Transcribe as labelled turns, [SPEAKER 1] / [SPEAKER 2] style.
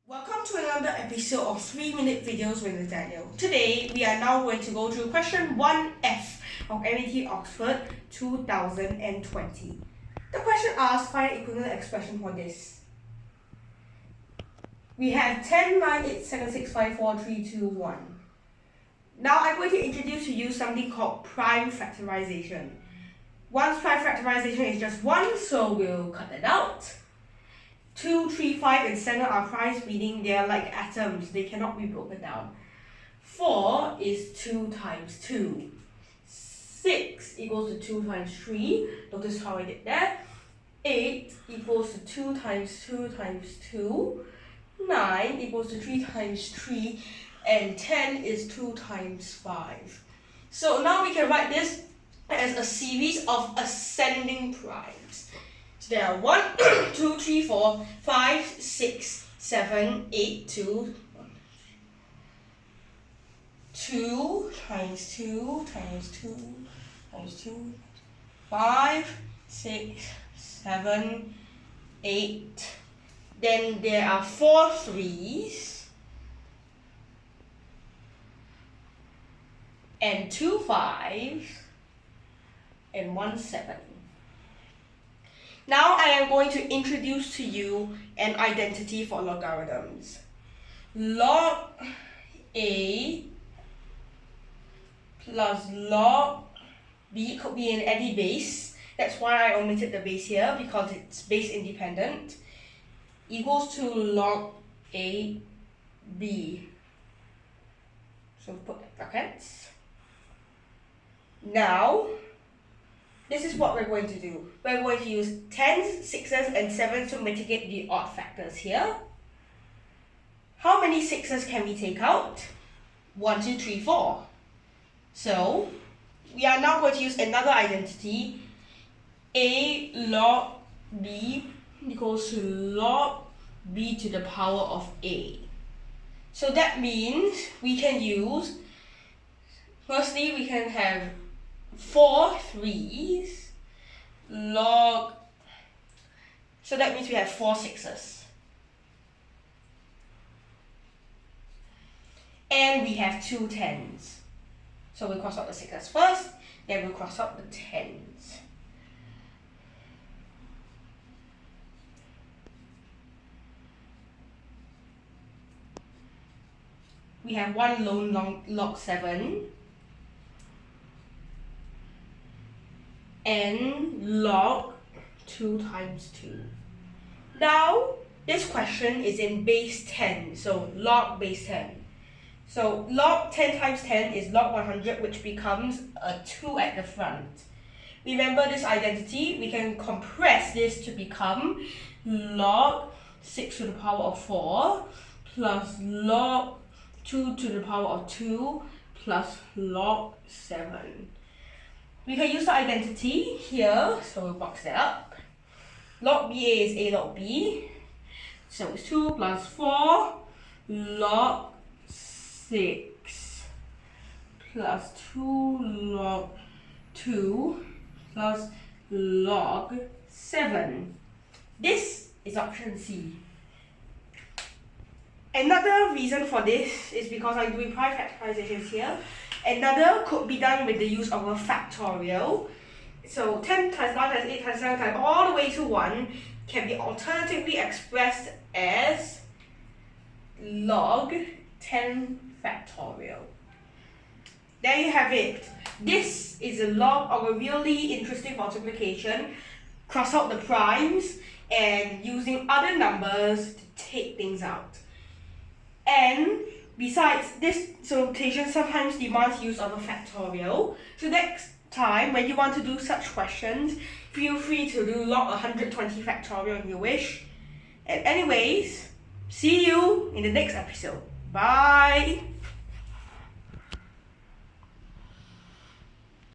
[SPEAKER 1] Welcome to another episode of 3-Minute Videos with Nathaniel. Today, we are now going to go through question 1F of MAT Oxford 2020. The question asks, find an equivalent expression for this. We have 10, 9, 8, 7, 6, 5, 4, 3, 2, 1. Now, I'm going to introduce to you something called prime factorization. Once prime factorization is just 1, so we'll cut it out. 2, 3, 5, and 7 are primes, meaning they are like atoms. They cannot be broken down. 4 is 2 times 2. 6 equals to 2 times 3. Notice how I did that. 8 equals to 2 times 2 times 2. 9 equals to 3 times 3. And 10 is 2 times 5. So now we can write this as a series of ascending primes. So there are 1, 2, 3, 4, 5, 6, 7, 8, 2. 2 times 2 times 2 times 2. 5, 6, 7, 8. Then there are 4 3s. And 2 5s. And 1 7. Now I am going to introduce to you an identity for logarithms. Log A plus log B could be in any base. That's why I omitted the base here, because it's base independent, equals to log A B. So put brackets. Now, this is what we're going to do. We're going to use 10s, 6s, and 7s to mitigate the odd factors here. How many 6s can we take out? 1, 2, 3, 4. So, we are now going to use another identity. A log B equals to log B to the power of A. So that means we can use, firstly we can have 4 3s log, so that means we have 4 6s. And we have 2 10s. So we'll cross out the 6s first, then we'll cross out the 10s. We have 1 lone log 7. And log 2 times 2. Now, this question is in base 10, so log base 10. So log 10 times 10 is log 100, which becomes a 2 at the front. Remember this identity, we can compress this to become log 6 to the power of 4 plus log 2 to the power of 2 plus log 7. We can use the identity here, so we'll box that up. Log BA is A log B, so it's 2 plus 4 log 6 plus 2 log 2 plus log 7. This is option C. Another reason for this is because I'm doing prime factorizations here. Another could be done with the use of a factorial. So 10 times 9 times 8 times 7 times all the way to 1 can be alternatively expressed as log 10 factorial. There you have it. This is a log of a really interesting multiplication. Cross out the primes and using other numbers to take things out. And besides, this notation sometimes demands use of a factorial. So next time when you want to do such questions, feel free to do log 120 factorial if you wish. And anyways, see you in the next episode. Bye!